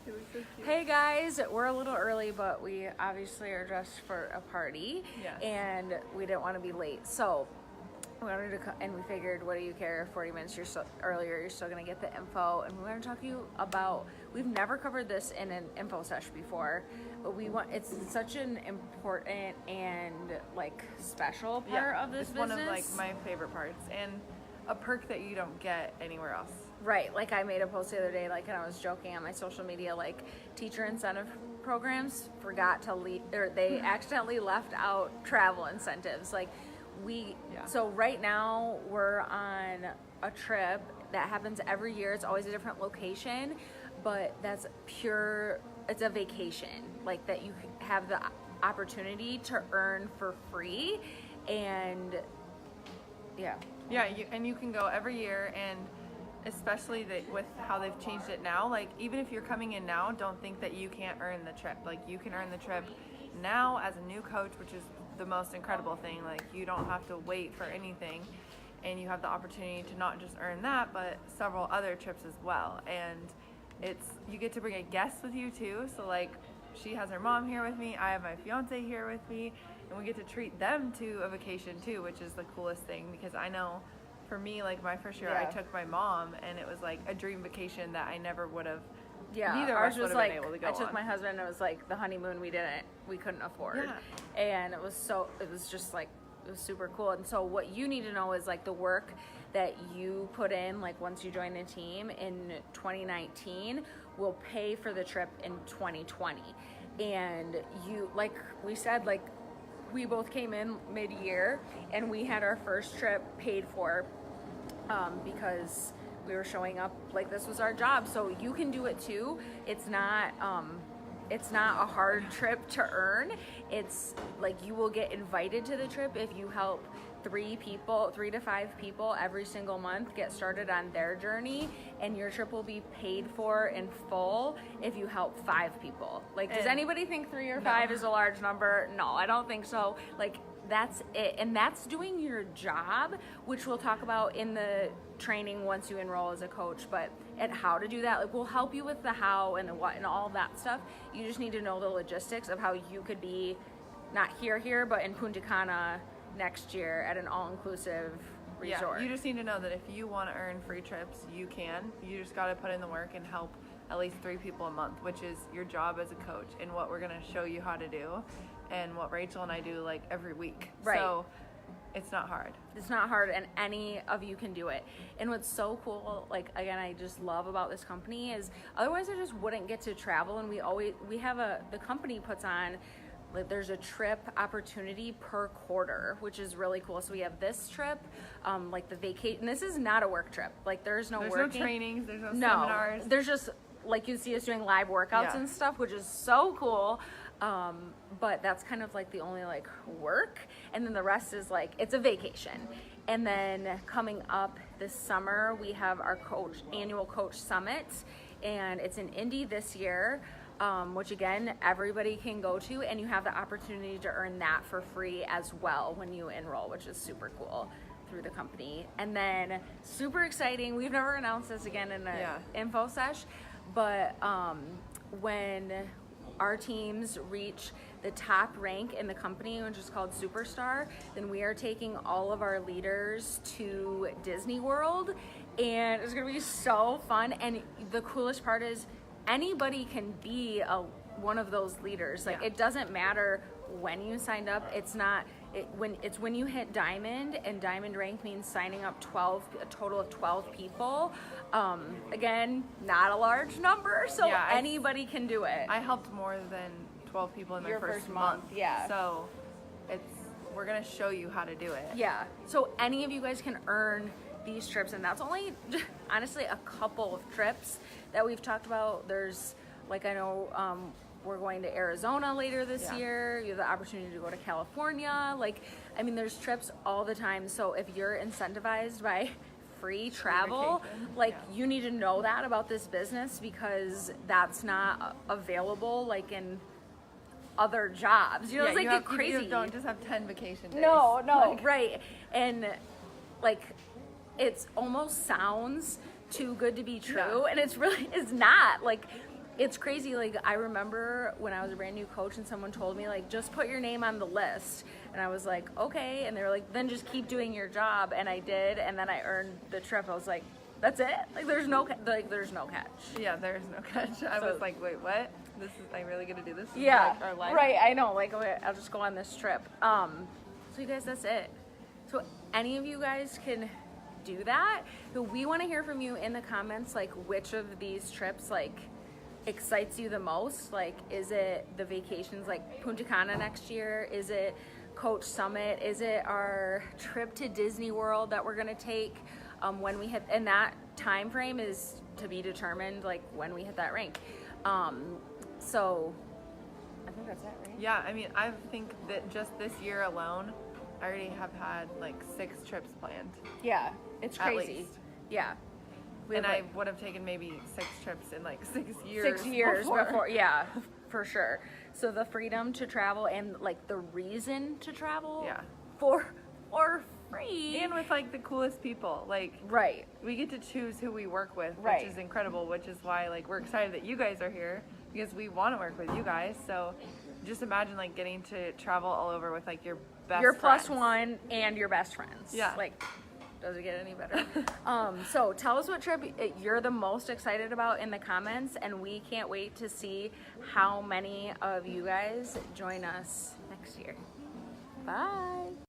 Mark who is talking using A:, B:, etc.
A: It was so cute.
B: Hey guys, we're a little early, but we obviously are dressed for a party.
A: Yes.
B: And we didn't want to be late. So we wanted to and we figured, what do you care? 40 minutes earlier, you're still going to get the info. And we want to talk to you about, we've never covered this in an info sesh before, but it's such an important and like special part of this
A: it's
B: business.
A: one of like my favorite parts and a perk that you don't get anywhere else.
B: Right, like I made a post the other day, like, and I was joking on my social media, like, teacher incentive programs forgot to leave, or they accidentally left out travel incentives. Like, so right now we're on a trip that happens every year. It's always a different location, but that's it's a vacation, like, that you have the opportunity to earn for free, and
A: Yeah, and you can go every year, and especially with how they've changed it now, like even if you're coming in now, don't think that you can't earn the trip. Like you can earn the trip now as a new coach, which is the most incredible thing. Like you don't have to wait for anything, and you have the opportunity to not just earn that, but several other trips as well. And you get to bring a guest with you too. So like she has her mom here with me, I have my fiance here with me, and we get to treat them to a vacation too, which is the coolest thing, because I know for me, like my first year, I took my mom, and it was like a dream vacation that I never would have.
B: Yeah,
A: neither of us would have been able to go
B: I took
A: on.
B: my husband, and it was like the honeymoon we couldn't afford.
A: Yeah.
B: And it was just like, it was super cool. And so what you need to know is like the work that you put in, like once you join the team in 2019 will pay for the trip in 2020. And you, like we said, like we both came in mid-year and we had our first trip paid for because we were showing up like this was our job. So you can do it too. It's not a hard trip to earn. It's like you will get invited to the trip if you help 3 to 5 people every single month get started on their journey, and your trip will be paid for in full if you help 5 people. Like, does anybody think 3 or 5 is a large number? No, I don't think so. Like, that's it. And that's doing your job, which we'll talk about in the training once you enroll as a coach. But at how to do that, like, we'll help you with the how and the what and all that stuff. You just need to know the logistics of how you could be not here, but in Punta Cana next year at an all-inclusive resort.
A: Yeah, you just need to know that if you want to earn free trips, you can. You just got to put in the work and help at least 3 people a month, which is your job as a coach and what we're going to show you how to do and what Rachel and I do like every week.
B: Right.
A: So it's not hard.
B: It's not hard, and any of you can do it. And what's so cool, like, again, I just love about this company is otherwise I just wouldn't get to travel. And the company puts on, like, there's a trip opportunity per quarter, which is really cool. So we have this trip, like the vacation. This is not a work trip. Like there's no
A: trainings, there's no seminars.
B: There's just, like, you see us doing live workouts and stuff, which is so cool. But that's kind of like the only like work, and then the rest is like, it's a vacation. And then coming up this summer, we have our annual coach summit, and it's in Indy this year, which again, everybody can go to, and you have the opportunity to earn that for free as well when you enroll, which is super cool through the company. And then super exciting, we've never announced this again in an info sesh, but when our teams reach the top rank in the company, which is called Superstar, then we are taking all of our leaders to Disney World, and it's gonna be so fun. And the coolest part is anybody can be one of those leaders. Like, it doesn't matter when you signed up. When you hit diamond, and diamond rank means signing up a total of 12 people. Again, not a large number, so anybody can do it.
A: I helped more than 12 people in my first month.
B: Yeah.
A: So we're gonna show you how to do it.
B: Yeah. So any of you guys can earn these trips, and that's only honestly a couple of trips that we've talked about. There's, like, I know we're going to Arizona later this year. You have the opportunity to go to California. Like, I mean, there's trips all the time. So if you're incentivized by free travel, you need to know that about this business, because that's not available like in other jobs. You know, it's like get crazy.
A: You don't just have 10 vacation days.
B: No, right. And like, it's almost sounds too good to be true, and it's not. Like, it's crazy. Like, I remember when I was a brand new coach and someone told me, like, just put your name on the list. And I was like, okay. And they were like, then just keep doing your job. And I did. And then I earned the trip. I was like, that's it? Like, there's no catch.
A: Yeah, there's no catch. I was like, wait, what? This is, I really gonna do this?
B: Yeah,
A: Like our life?
B: right. I know. Like, okay, I'll just go on this trip. So you guys, that's it. So any of you guys can do that. So we want to hear from you in the comments, like, which of these trips, like, excites you the most. Like, is it the vacations, like Punta Cana next year? Is it Coach Summit? Is it our trip to Disney World that we're gonna take when we hit? And that time frame is to be determined, like, when we hit that rank. So I think that's it, right?
A: Yeah, I mean, I think that just this year alone, I already have had like 6 trips planned.
B: Yeah, it's
A: At
B: crazy.
A: least.
B: Yeah.
A: And I would have taken maybe 6 trips in like 6 years.
B: 6 years before. Yeah, for sure. So the freedom to travel and like the reason to travel.
A: Yeah.
B: For free.
A: And with like the coolest people. Like,
B: Right.
A: we get to choose who we work with,
B: Right.
A: which is incredible, which is why like we're excited that you guys are here because we want to work with you guys. So just imagine like getting to travel all over with like your best
B: Your
A: friends.
B: +1 and your best friends.
A: Yeah.
B: Like, does it get any better? So tell us what trip you're the most excited about in the comments, and we can't wait to see how many of you guys join us next year. Bye.